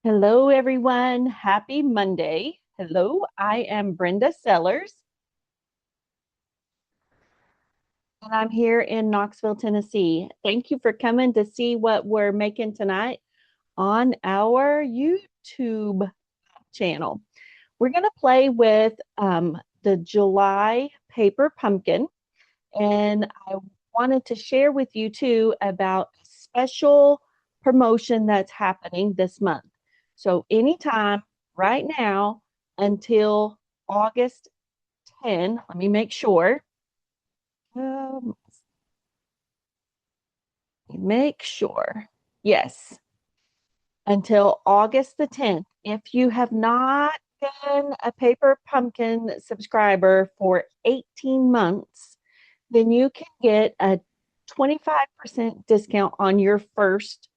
Hello, everyone. Happy Monday. Hello, I am Brenda Sellers, and I'm here in Knoxville, Tennessee. Thank you for coming to see what we're making tonight on our YouTube channel. We're going to play with the July paper pumpkin, and I wanted to share with you too about a special promotion that's happening this month. So anytime right now until August 10, let me make sure. Um, make sure. Yes, until August the 10th. If you have not been a Paper Pumpkin subscriber for 18 months, then you can get a 25% discount on your first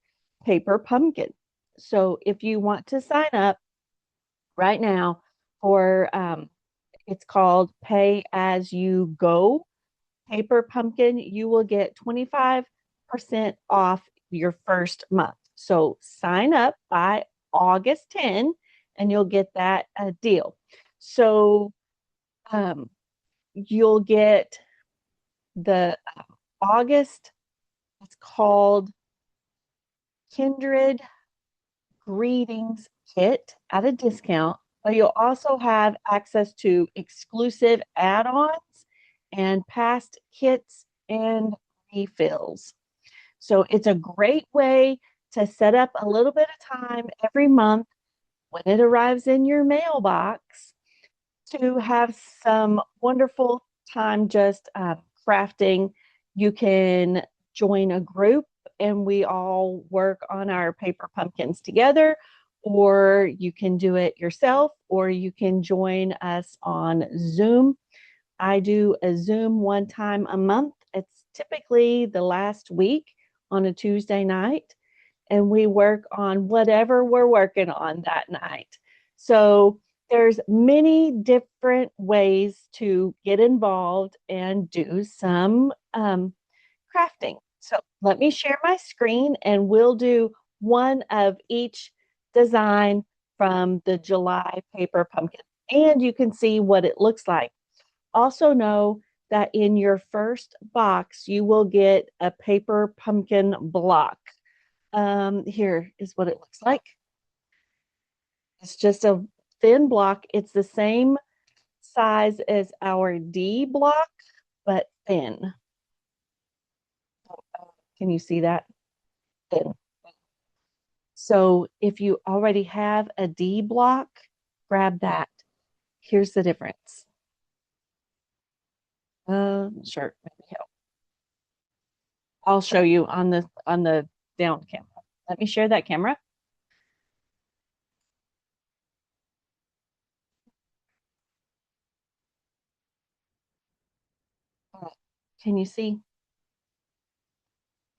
Paper Pumpkin. So if you want to sign up right now for it's called Pay As You Go Paper Pumpkin, you will get 25% off your first month. So sign up by August 10 and you'll get that deal. So you'll get the August, it's called Kindred Greetings Kit at a discount, but you'll also have access to exclusive add-ons and past kits and refills. So it's a great way to set up a little bit of time every month when it arrives in your mailbox to have some wonderful time just crafting. You can join a group and we all work on our paper pumpkins together, or you can do it yourself, or you can join us on Zoom. I do a Zoom one time a month. It's typically the last week on a Tuesday night, and we work on whatever we're working on that night. So there's many different ways to get involved and do some crafting. So let me share my screen and we'll do one of each design from the July paper pumpkin. And you can see what it looks like. Also know that in your first box, you will get a paper pumpkin block. Here is what it looks like. It's just a thin block. It's the same size as our D block, but thin. Can you see that? Thin. So if you already have a D block, grab that. Here's the difference. Sure, maybe help. I'll show you on the down camera. Let me share that camera. Can you see?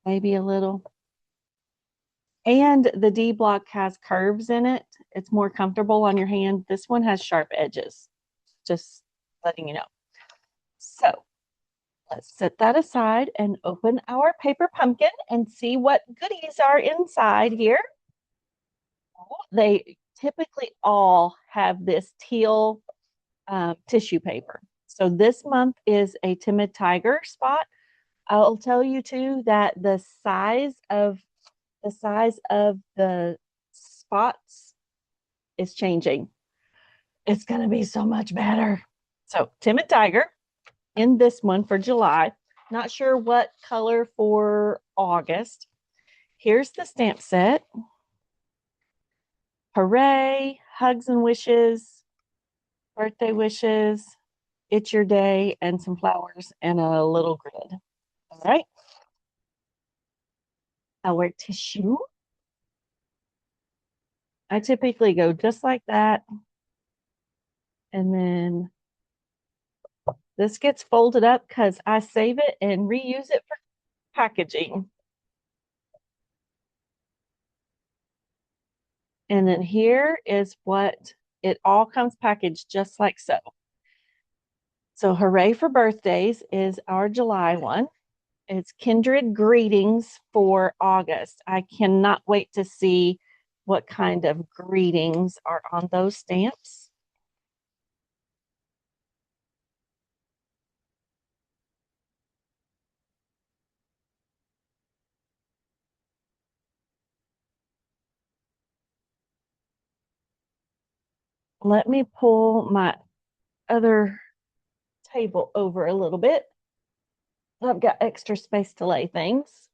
Maybe a little. And the D block has curves in it. It's more comfortable on your hand. This one has sharp edges. Just letting you know. So let's set that aside and open our paper pumpkin and see what goodies are inside here. They typically all have this teal tissue paper. So this month is a Timid Tiger spot. I'll tell you too that the size of the spots is changing. It's going to be so much better. So Timid Tiger in this one for July. Not sure what color for August. Here's the stamp set. Hooray, hugs and wishes, birthday wishes, it's your day, and some flowers and a little grid. All right. Our tissue. I typically go just like that. And then this gets folded up because I save it and reuse it for packaging. And then here is what it all comes packaged just like so. So Hooray for Birthdays is our July one. It's Kindred Greetings for August. I cannot wait to see what kind of greetings are on those stamps. Let me pull my other table over a little bit. I've got extra space to lay things.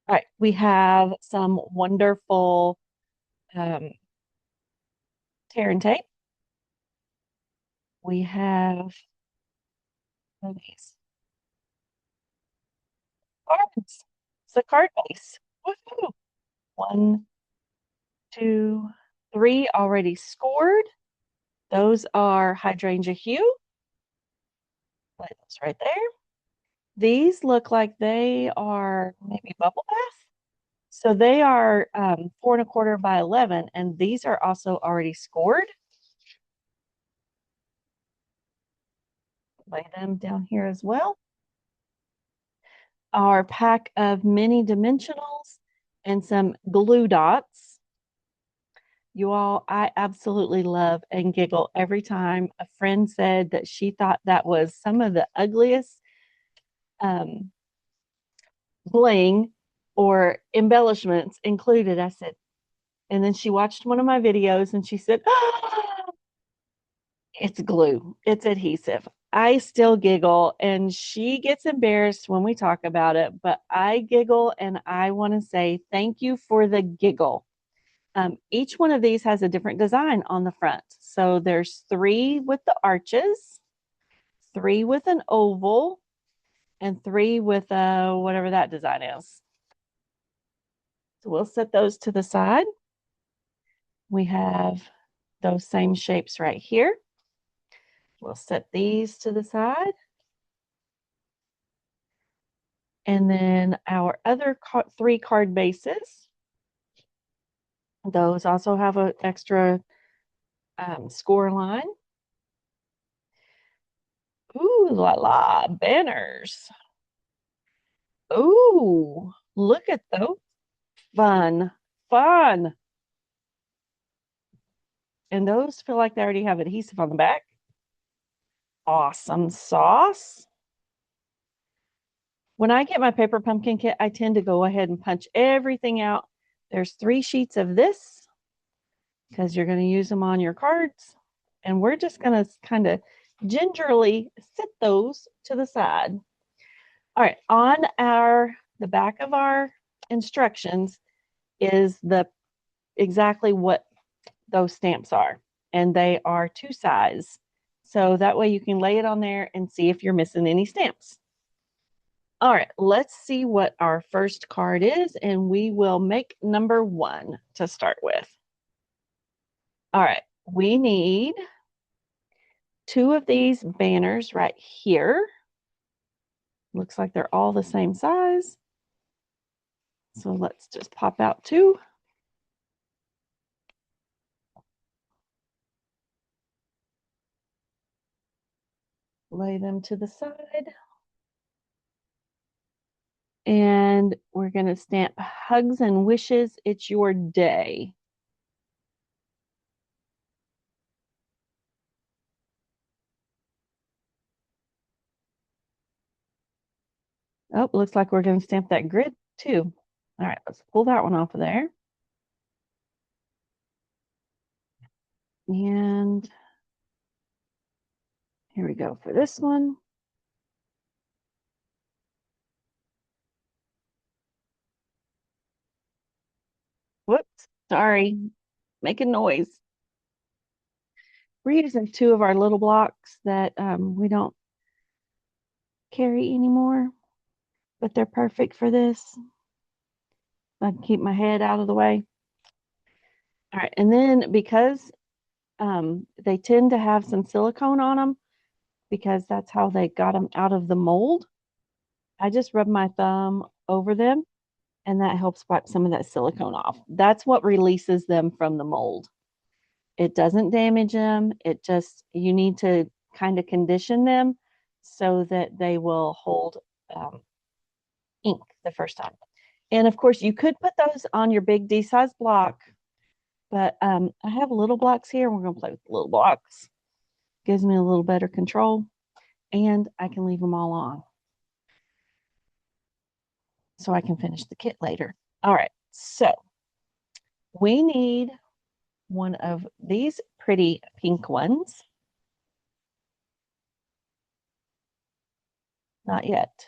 All right, we have some wonderful tear and tape. We have these cards. It's a card base. Woohoo! 1, 2, 3 already scored. Those are hydrangea hue. Lay those right there. These look like they are maybe bubble bath. So they are 4 1/4 by 11, and these are also already scored. Lay them down here as well. Our pack of mini dimensionals and some glue dots. You all, I absolutely love and giggle every time a friend said that she thought that was some of the ugliest bling or embellishments included. I said, and then she watched one of my videos and she said, oh, it's glue, it's adhesive. I still giggle and she gets embarrassed when we talk about it, but I giggle and I want to say thank you for the giggle. Each one of these has a different design on the front. So there's 3 with the arches, 3 with an oval, and 3 with whatever that design is. So we'll set those to the side. We have those same shapes right here. We'll set these to the side. And then our other 3 card bases, those also have an extra score line. Ooh, la la, banners. Ooh, look at those. Fun, fun. And those feel like they already have adhesive on the back. Awesome sauce. When I get my paper pumpkin kit, I tend to go ahead and punch everything out. There's 3 sheets of this because you're going to use them on your cards. And we're just going to kind of gingerly set those to the side. All right, on the back of our instructions is exactly what those stamps are. And they are 2 size. So that way you can lay it on there and see if you're missing any stamps. All right, let's see what our first card is, and we will make number 1 to start with. All right, we need 2 of these banners right here. Looks like they're all the same size. So let's just pop out 2. Lay them to the side. And we're going to stamp hugs and wishes. It's your day. Oh, looks like we're going to stamp that grid too. All right, let's pull that one off of there. And here we go for this one. Whoops, sorry, making noise. We're using 2 of our little blocks that we don't carry anymore, but they're perfect for this. I can keep my head out of the way. All right, and then because they tend to have some silicone on them, because that's how they got them out of the mold, I just rub my thumb over them, and that helps wipe some of that silicone off. That's what releases them from the mold. It doesn't damage them. You need to kind of condition them so that they will hold ink the first time. And of course, you could put those on your big D-size block, but I have little blocks here. We're going to play with little blocks. Gives me a little better control, and I can leave them all on so I can finish the kit later. All right, so we need one of these pretty pink ones. Not yet.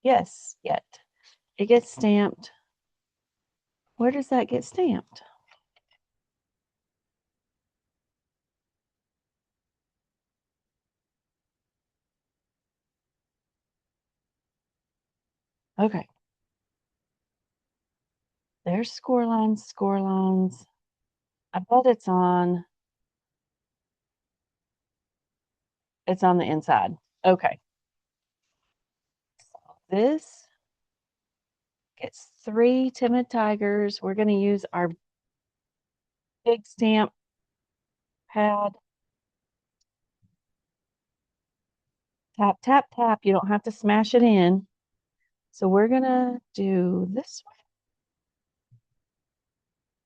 Yes, yet. It gets stamped. Where does that get stamped? Okay. There's score lines, score lines. I bet it's on the inside. Okay. So this gets 3 timid tigers. We're going to use our big stamp pad. Tap, tap, tap. You don't have to smash it in. So we're going to do this one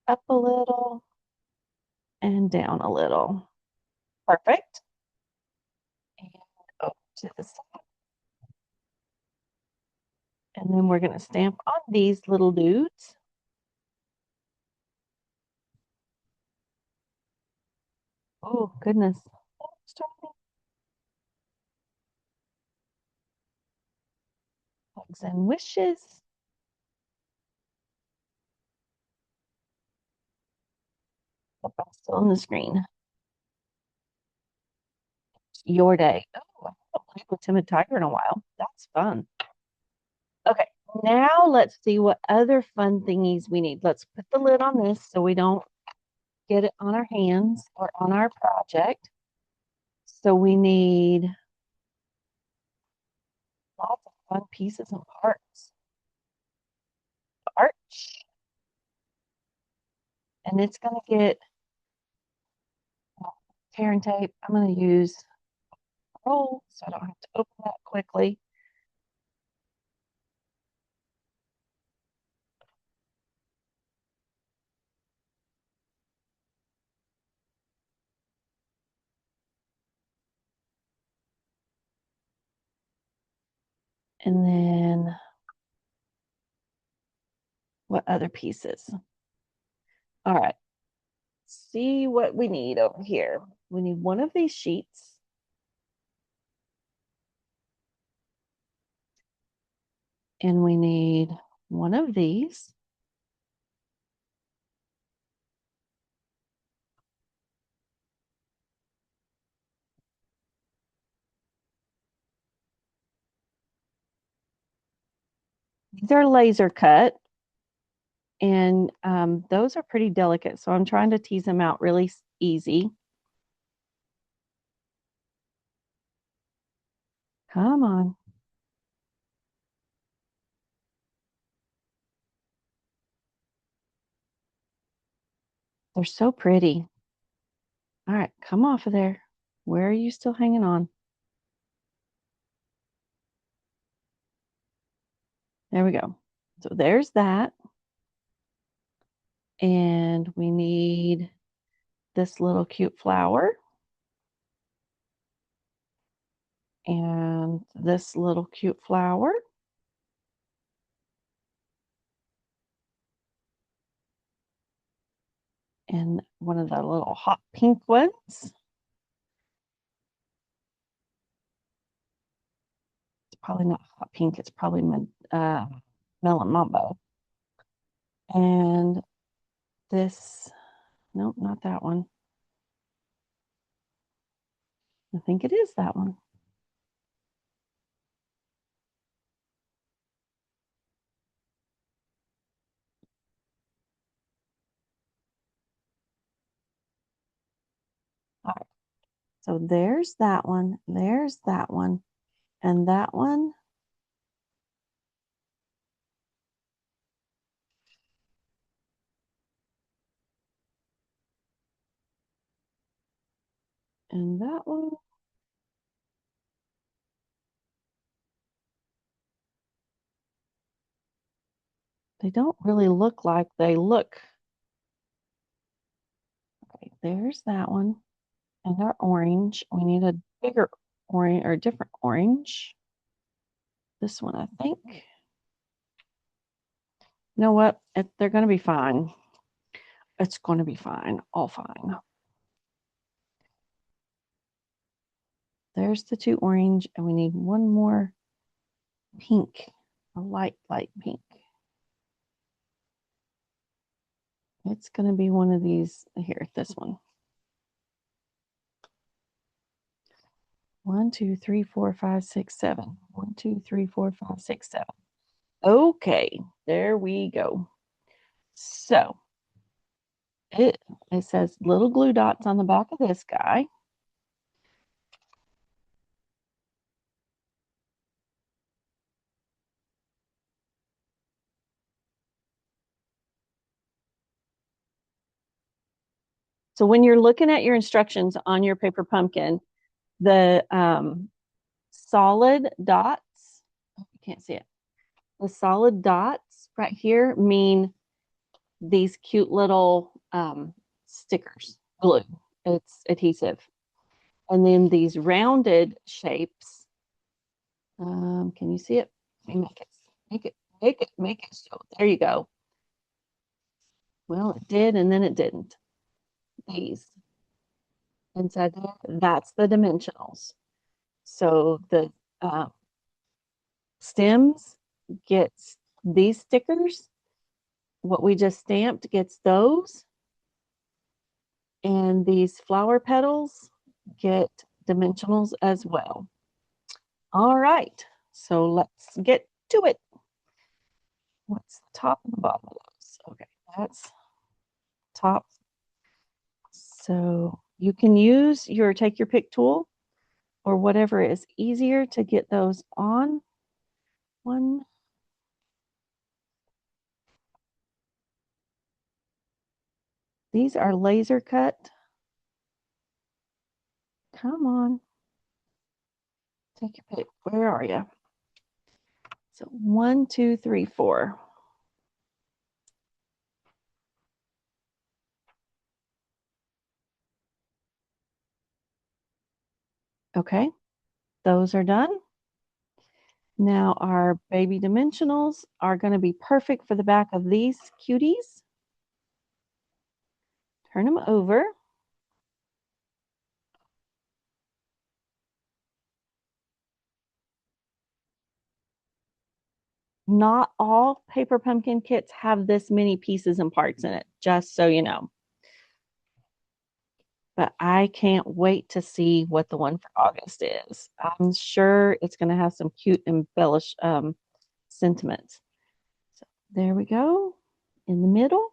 up a little and down a little. Perfect. And up to the side. And then we're going to stamp on these little dudes. Oh, goodness. Hugs and wishes. I'm still on the screen. Your day. Oh, I haven't played with Timid Tiger in a while. That's fun. Okay, now let's see what other fun thingies we need. Let's put the lid on this so we don't get it on our hands or on our project. So we need lots of fun pieces and parts. Arch. And it's going to get tear and tape. I'm going to use a roll so I don't have to open that quickly. And then what other pieces? All right. See what we need over here. We need one of these sheets. And we need one of these. These are laser cut, and those are pretty delicate, so I'm trying to tease them out really easy. Come on. They're so pretty. All right, come off of there. Where are you still hanging on? There we go. So there's that. And we need this little cute flower. And this little cute flower. And one of the little hot pink ones. It's probably not hot pink. It's probably melon mambo. And this, nope, not that one. I think it is that one. All right. So there's that one, there's that one, and that one. And that one. They don't really look like they look. Okay, there's that one. And our orange. We need a bigger orange or a different orange. This one, I think. You know what? They're going to be fine. It's going to be fine. All fine. There's the two orange, and we need one more pink, a light pink. It's going to be one of these here, this one. 1, 2, 3, 4, 5, 6, 7. 1, 2, 3, 4, 5, 6, 7. Okay, there we go. So it says little glue dots on the back of this guy. So when you're looking at your instructions on your paper pumpkin, the solid dots, oh, you can't see it. The solid dots right here mean these cute little stickers, glue. It's adhesive. And then these rounded shapes, can you see it? Let me make it so. There you go. Well, it did, and then it didn't. These inside there, that's the dimensionals. So the stems gets these stickers. What we just stamped gets those. And these flower petals get dimensionals as well. All right, so let's get to it. What's the top and the bottom of those? Okay, that's top. So you can use your take your pick tool or whatever is easier to get those on. One. These are laser cut. Come on. Take your pick. Where are you? So 1, 2, 3, 4. Okay, those are done. Now our baby dimensionals are going to be perfect for the back of these cuties. Turn them over. Not all paper pumpkin kits have this many pieces and parts in it, just so you know. But I can't wait to see what the one for August is. I'm sure it's going to have some cute embellish sentiments. So there we go in the middle.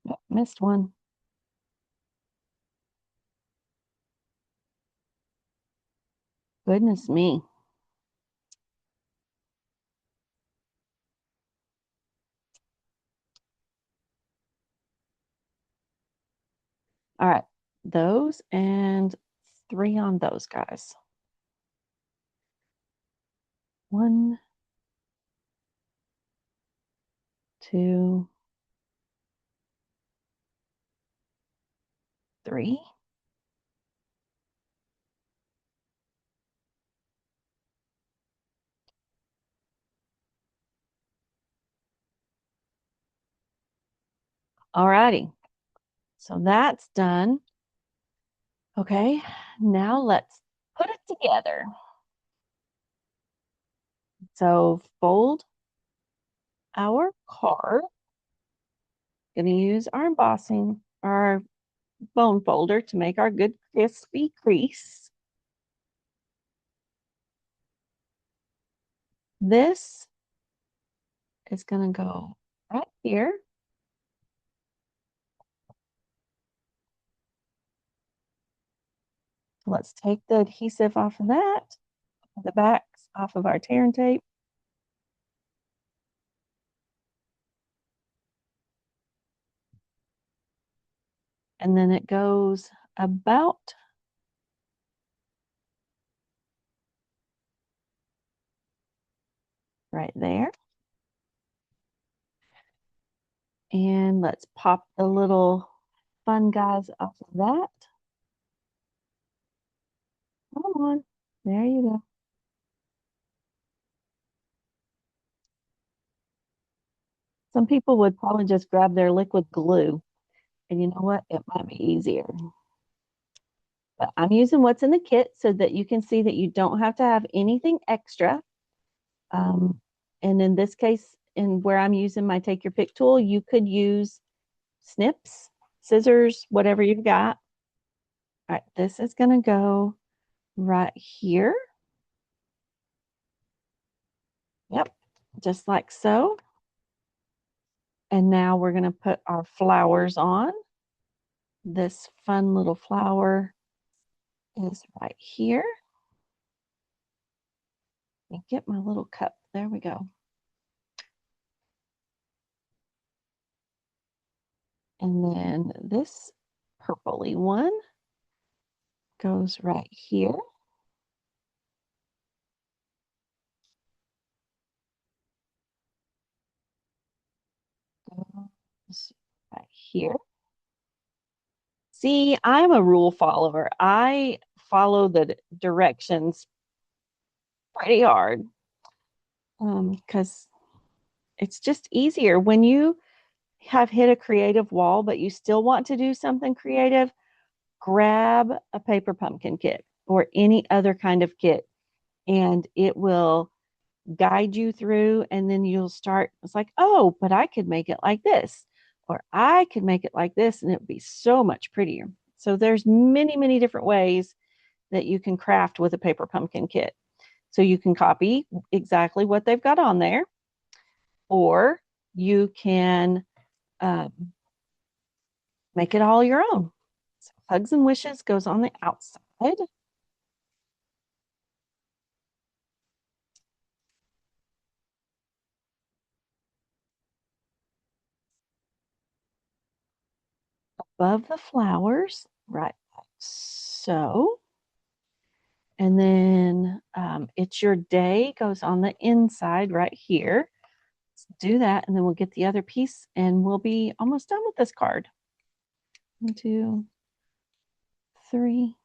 Oh, missed one. Goodness me. All right, those and 3 on those guys. 1, 2, 3. All righty. So that's done. Okay, now let's put it together. So fold our card. Going to use our embossing, our bone folder to make our good crispy crease. This is going to go right here. Let's take the adhesive off of that, the backs off of our tear and tape. And then it goes about right there. And let's pop the little fun guys off of that. Come on. There you go. Some people would probably just grab their liquid glue. And you know what? It might be easier. But I'm using what's in the kit so that you can see that you don't have to have anything extra. And in this case, in where I'm using my take your pick tool, you could use snips, scissors, whatever you've got. All right, this is going to go right here. Yep, just like so. And now we're going to put our flowers on. This fun little flower is right here. Let me get my little cup. There we go. And then this purpley one goes right here. Goes right here. See, I'm a rule follower. I follow the directions pretty hard because it's just easier. When you have hit a creative wall, but you still want to do something creative, grab a paper pumpkin kit or any other kind of kit, and it will guide you through. And then you'll start, it's like, oh, but I could make it like this, or I could make it like this, and it would be so much prettier. So there's many, many different ways that you can craft with a paper pumpkin kit. So you can copy exactly what they've got on there, or you can um, make it all your own. So Hugs and Wishes goes on the outside. Above the flowers, right like so. And then It's Your Day goes on the inside right here. Let's do that, and then we'll get the other piece, and we'll be almost done with this card. 1, 2, 3.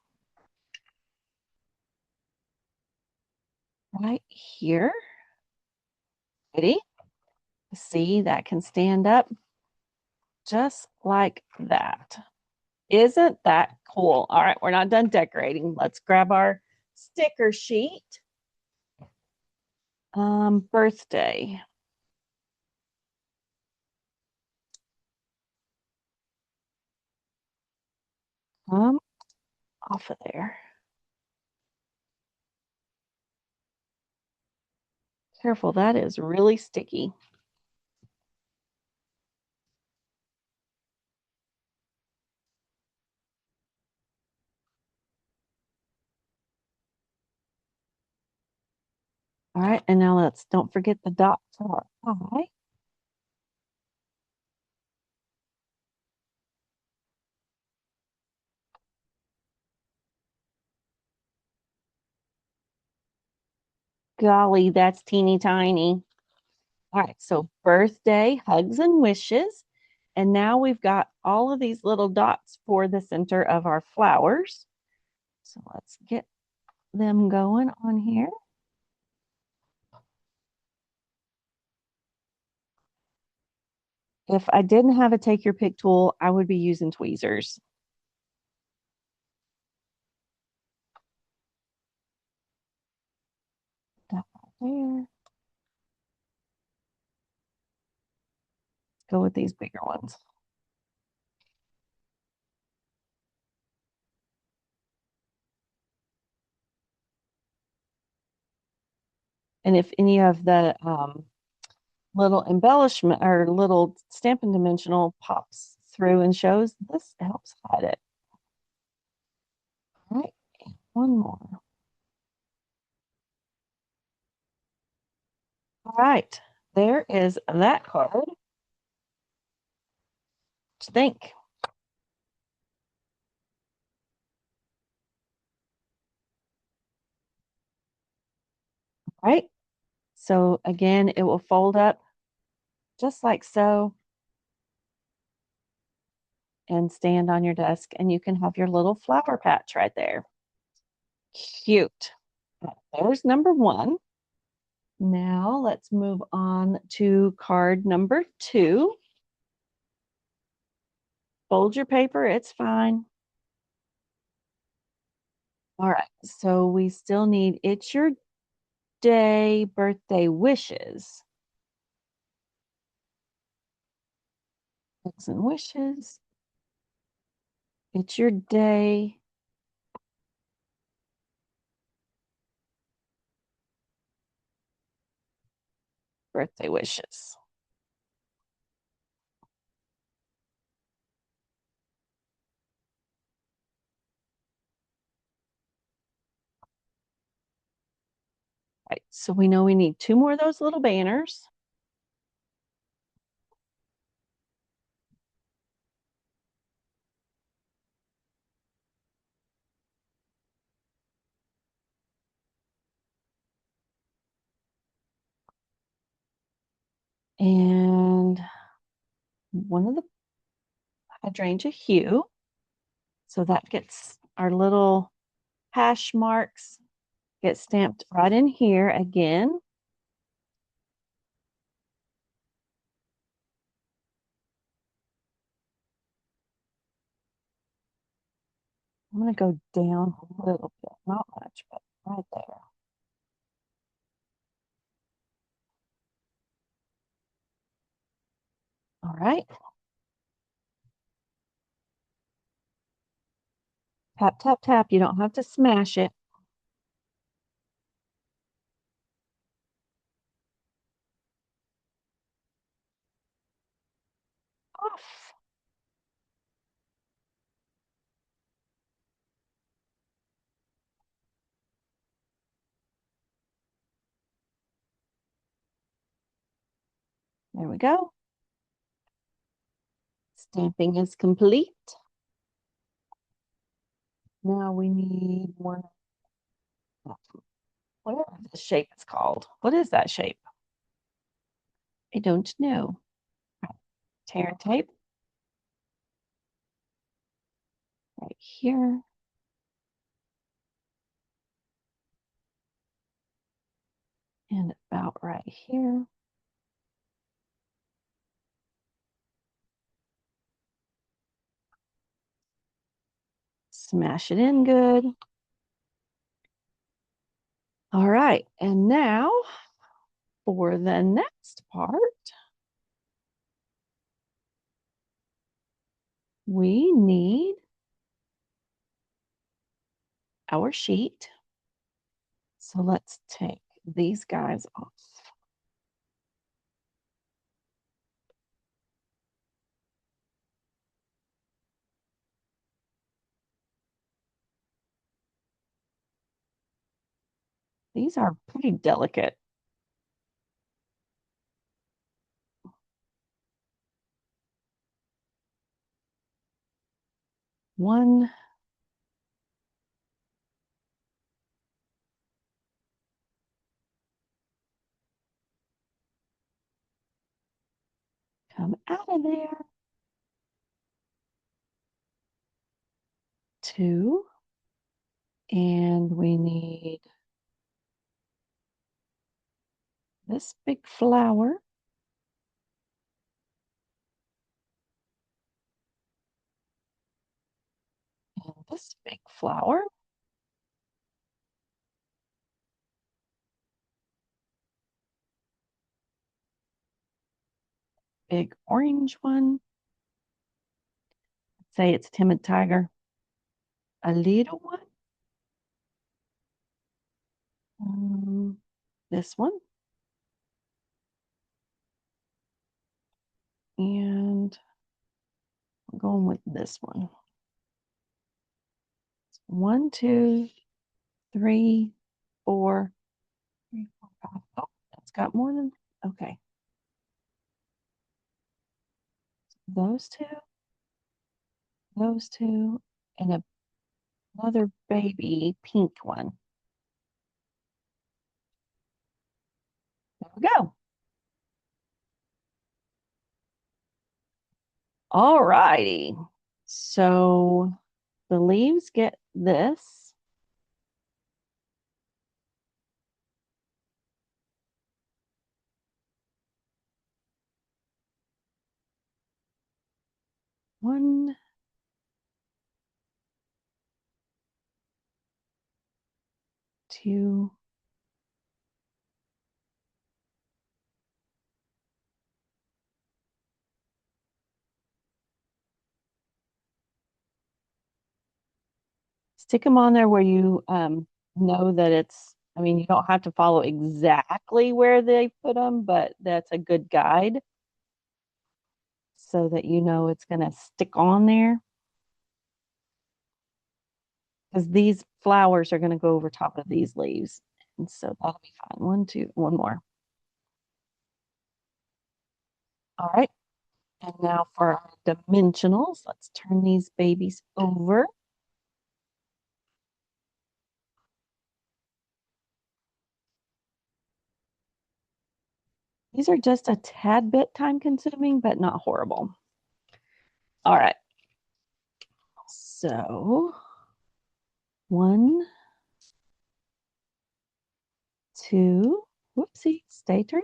Right here. Ready? See, that can stand up just like that. Isn't that cool? All right, we're not done decorating. Let's grab our sticker sheet. Birthday. Come off of there. Careful, that is really sticky. All right, and now let's don't forget the dot for our eye. Golly, that's teeny tiny. All right, so birthday, hugs and wishes. And now we've got all of these little dots for the center of our flowers. So let's get them going on here. If I didn't have a take your pick tool, I would be using tweezers. That right there. Go with these bigger ones. And if any of the little embellishment or little Stampin' Dimensional pops through and shows, this helps hide it. All right, one more. All right, there is that card. What you think? right? So again, it will fold up just like so and stand on your desk, and you can have your little flower patch right there. Cute. There's number one. Now let's move on to card number two. Fold your paper, it's fine. All right, so we still need It's Your Day birthday wishes. Hugs and wishes. It's your day. Birthday wishes. Right, so we know we need two more of those little banners. And one of the hydrangea hue. So that gets our little hash marks get stamped right in here again. I'm going to go down a little bit, not much, but right there. All right. Tap, tap, tap. You don't have to smash it. Off. There we go. Stamping is complete. Now we need one, whatever this shape is called. What is that shape? I don't know. Tear and tape right here. And about right here. Smash it in good. All right, and now for the next part, we need our sheet. So let's take these guys off. These are pretty delicate. One, come out of there. Two, and we need this big flower. And this big flower. Big orange one. Say it's timid tiger. A little one. This one. And I'm going with this one. One, two, three, four, three, four, five. Oh, that's got more than, okay. Those two, and another baby pink one. we go. All righty. So the leaves get this. One, two, stick them on there where you know that it's, I mean, you don't have to follow exactly where they put them, but that's a good guide so that you know it's going to stick on there. Because these flowers are going to go over top of these leaves. And so that'll be fine. One, two, one more. All right. And now for our dimensionals, let's turn these babies over. These are just a tad bit time consuming, but not horrible. All right. So one, two, whoopsie, stay turned.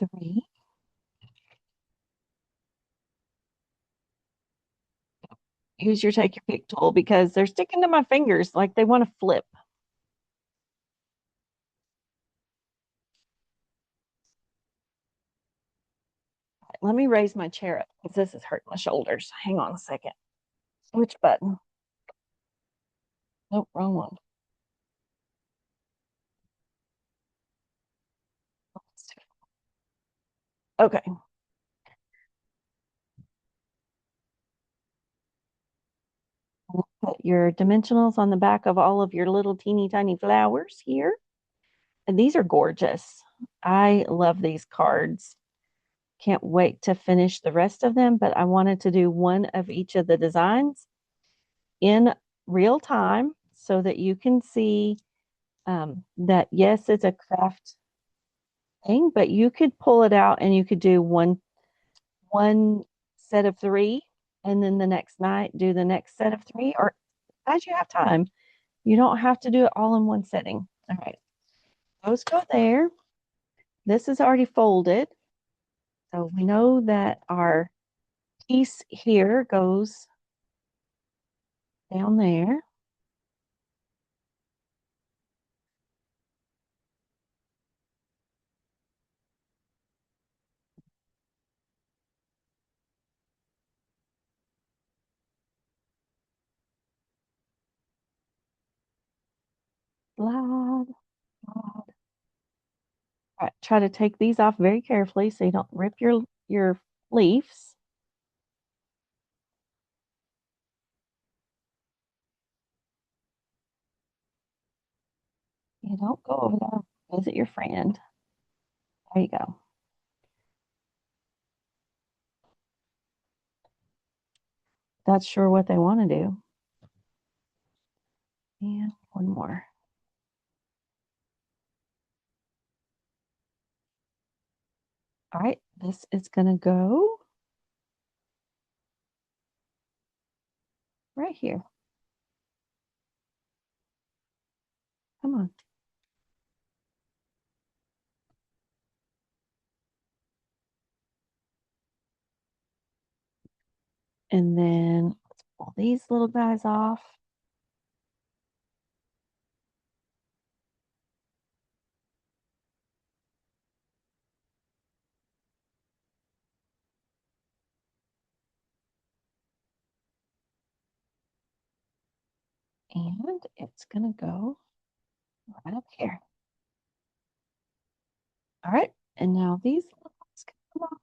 Three, use your take your pick tool because they're sticking to my fingers like they want to flip. Right, let me raise my chair up because this is hurting my shoulders. Hang on a second. Which button? Nope, wrong one. Okay. Put your dimensionals on the back of all of your little teeny tiny flowers here. And these are gorgeous. I love these cards. Can't wait to finish the rest of them, but I wanted to do one of each of the designs in real time so that you can see that yes, it's a craft thing, but you could pull it out and you could do one set of three, and then the next night do the next set of three, or as you have time. You don't have to do it all in one setting. All right, those go there. This is already folded, so we know that our piece here goes down there. Slide, slide. All right, try to take these off very carefully so you don't rip your leaves. You don't go over there, visit your friend. There you go. That's sure what they want to do. And one more. All right, this is going to go right here. Come on. And then let's pull these little guys off. And it's going to go right up here. All right. And now these little ones can come off.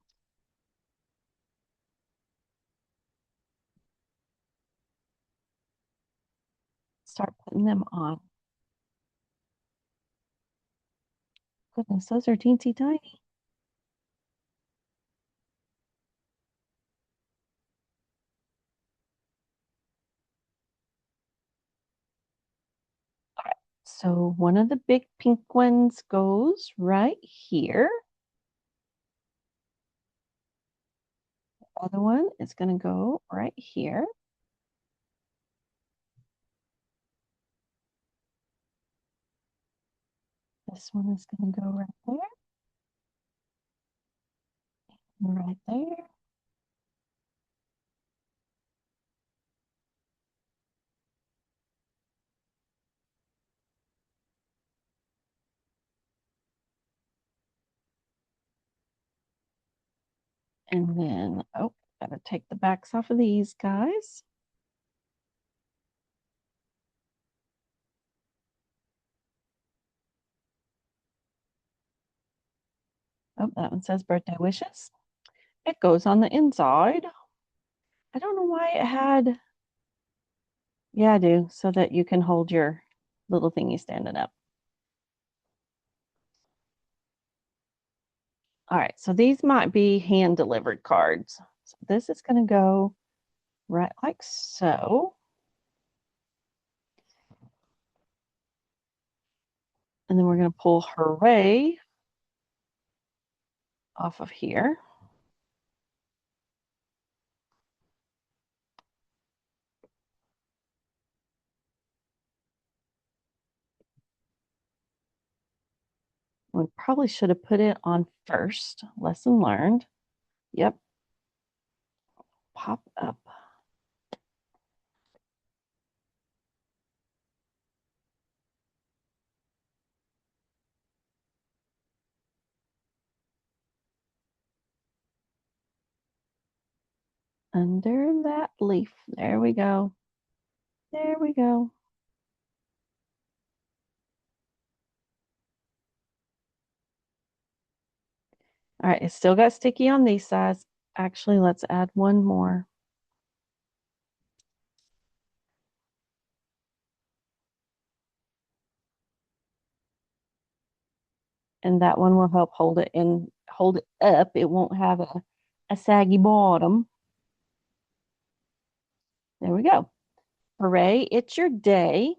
Start putting them on. Goodness, those are teensy tiny. All right. So one of the big pink ones goes right here. The other one is going to go right here. This one is going to go right there. Right there. And then, oh, gotta take the backs off of these guys. Oh, that one says birthday wishes. It goes on the inside. I don't know why it had, yeah, I do, so that you can hold your little thingy standing up. All right, so these might be hand delivered cards. So this is going to go right like so. And then we're going to pull Hooray off of here. We probably should have put it on first. Lesson learned. Yep. Pop up. Under that leaf. There we go. There we go. All right, it's still got sticky on these sides. Actually, let's add one more. And that one will help hold it in, hold it up. It won't have a saggy bottom. There we go. Hooray, it's your day.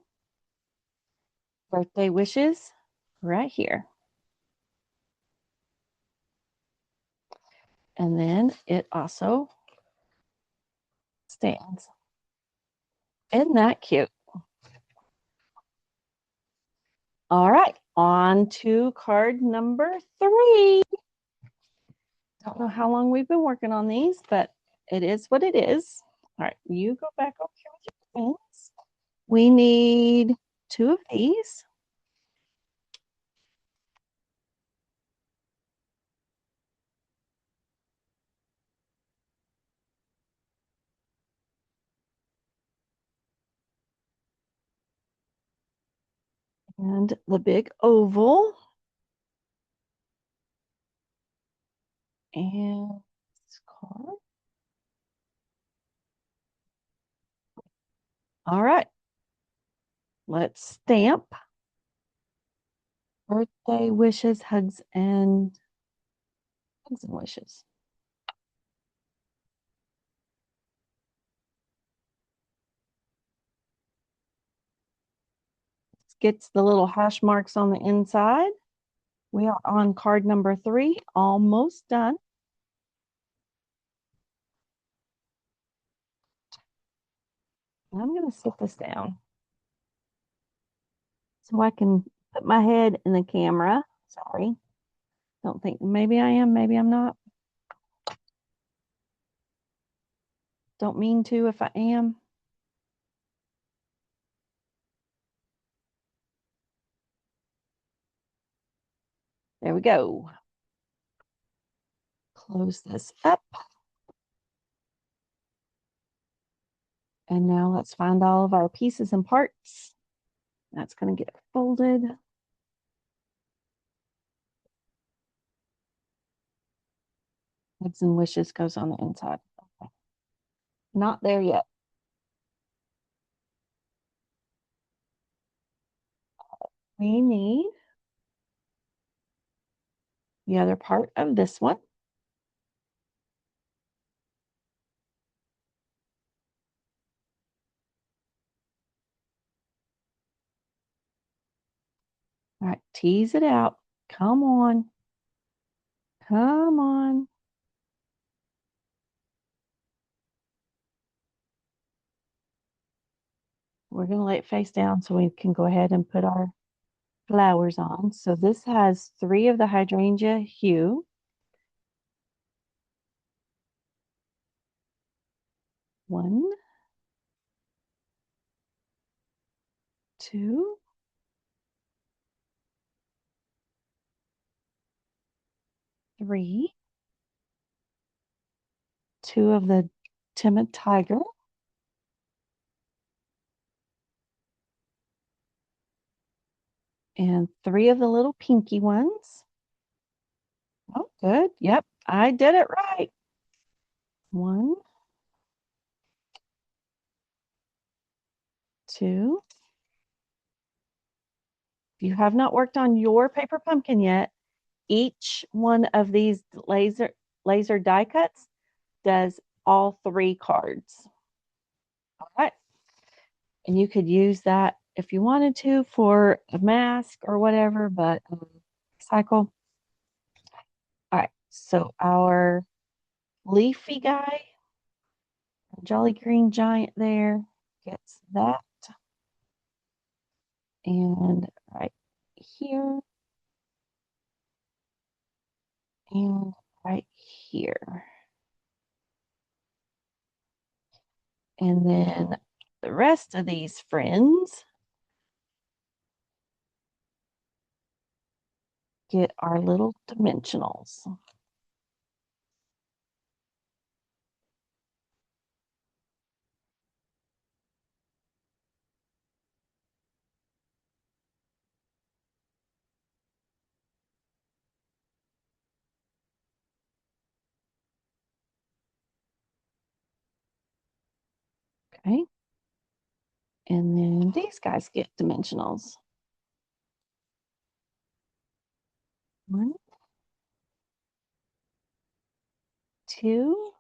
Birthday wishes right here. And then it also stands. Isn't that cute? All right, on to card number 3. Don't know how long we've been working on these, but it is what it is. All right, you go back over here with your pens. We need 2 of these. And the big oval. And this card. All right. Let's stamp. Birthday wishes, hugs and wishes. This gets the little hash marks on the inside. We are on card number 3, almost done. I'm going to sit this down so I can put my head in the camera. Sorry. Don't think, maybe I am, maybe I'm not. Don't mean to if I am. There we go. Close this up. And now let's find all of our pieces and parts. That's going to get folded. Hugs and wishes goes on the inside. Okay. Not there yet. We need the other part of this one. All right, tease it out. Come on. Come on. We're going to lay it face down so we can go ahead and put our flowers on. So this has 3 of the hydrangea hue. One, two, three, 2 of the timid tiger, and 3 of the little pinky ones. Oh, good. Yep, I did it right. 1, 2. If you have not worked on your paper pumpkin yet, each one of these laser die cuts does all 3 cards. All right. And you could use that if you wanted to for a mask or whatever, but cycle. All right. So our leafy guy, Jolly Green Giant there, gets that. And right here. And right here. And then the rest of these friends get our little dimensionals. Okay. And then these guys get dimensionals. 1, 2,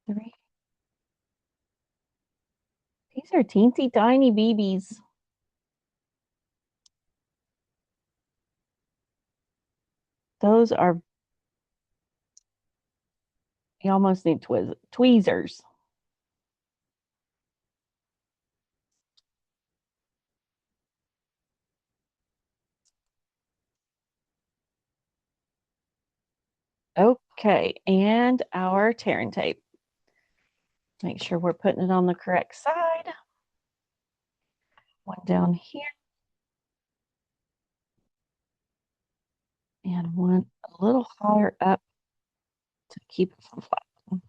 3. These are teensy tiny BBs. Those are, you almost need tweezers. Okay, and our tearing tape. Make sure we're putting it on the correct side. One down here. And one a little higher up to keep it from flapping.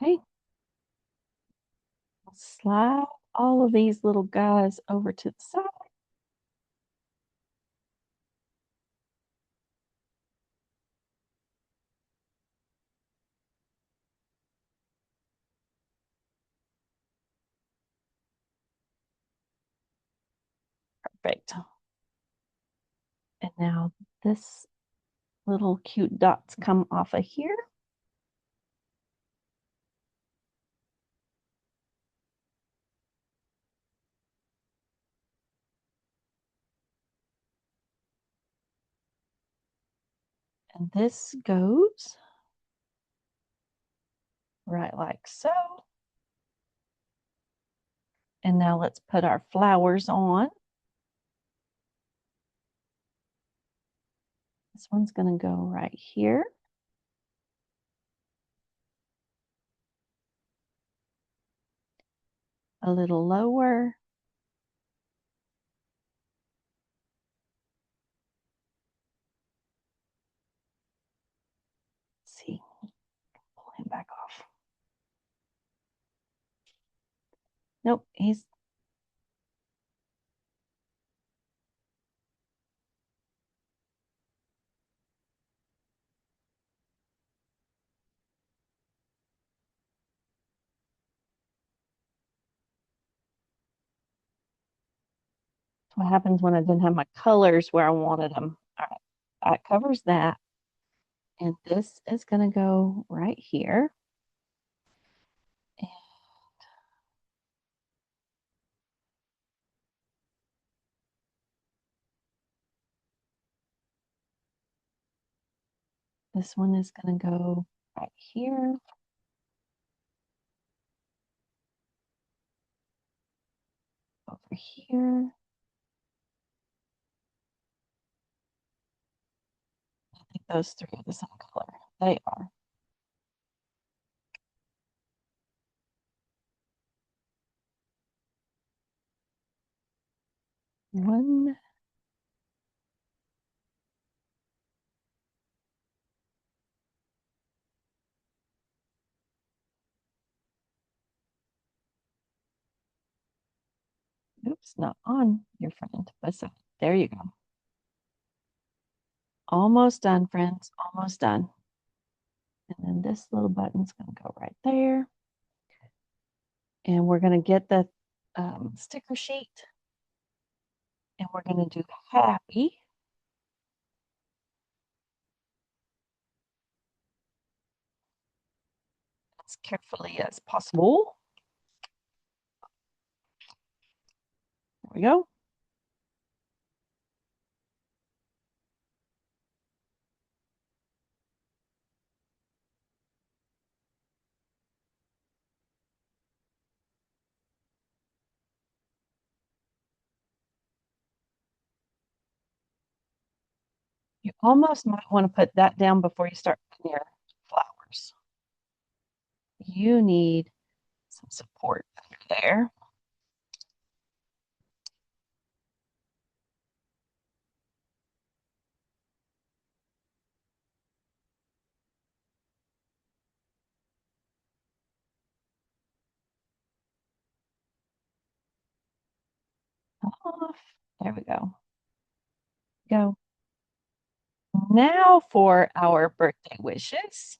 Okay. Slide all of these little guys over to the side. Perfect. And now this little cute dots come off of here. And this goes right like so. And now let's put our flowers on. This one's going to go right here. A little lower. Let's see, pull him back off. Nope, he's That's what happens when I didn't have my colors where I wanted them. All right, that covers that. And this is going to go right here. And this one is going to go right here. Over here. I think those three are the same color. They are. One. Oops, not on your friend. Beside. There you go. Almost done, friends. Almost done. And then this little button's going to go right there. And we're going to get the sticker sheet. And we're going to do happy. As carefully as possible. There we go. You almost might want to put that down before you start putting your flowers. You need some support under there. Off. There we go. Go. Now for our birthday wishes. It's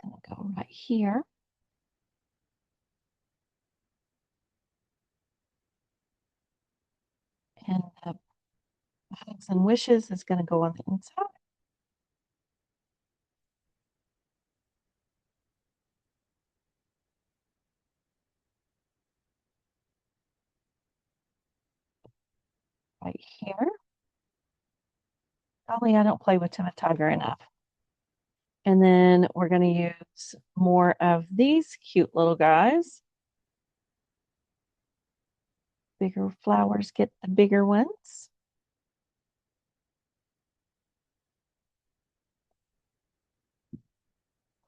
going to go right here. And the hugs and wishes is going to go on the inside. Right here. Golly, I don't play with Timid Tiger enough. And then we're going to use more of these cute little guys. Bigger flowers get the bigger ones.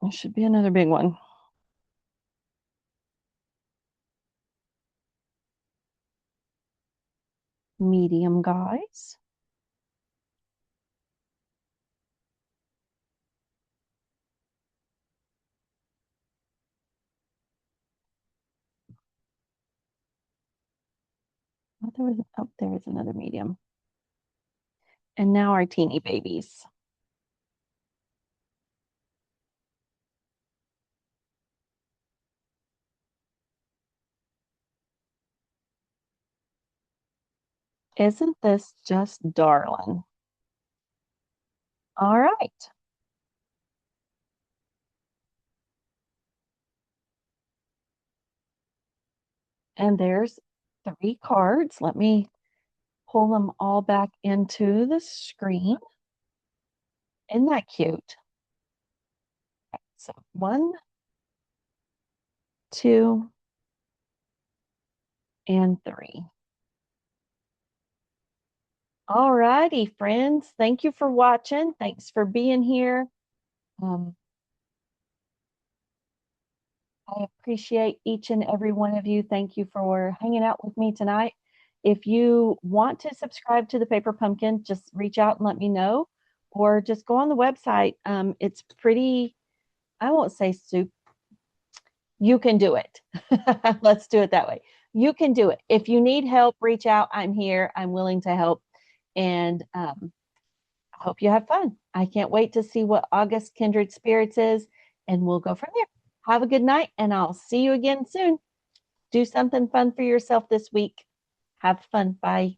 There should be another big one. Medium guys. Oh, there is another medium. And now our teeny babies. Isn't this just darling? All right. And there's 3 cards. Let me pull them all back into the screen. Isn't that cute? So 1, 2, and 3. All righty, friends. Thank you for watching. Thanks for being here. I appreciate each and every one of you. Thank you for hanging out with me tonight. If you want to subscribe to the Paper Pumpkin, just reach out and let me know, or just go on the website. It's pretty, I won't say soup. You can do it. Let's do it that way. You can do it. If you need help, reach out. I'm here. I'm willing to help. And I hope you have fun. I can't wait to see what August Kindred Spirits is, and we'll go from there. Have a good night, and I'll see you again soon. Do something fun for yourself this week. Have fun. Bye.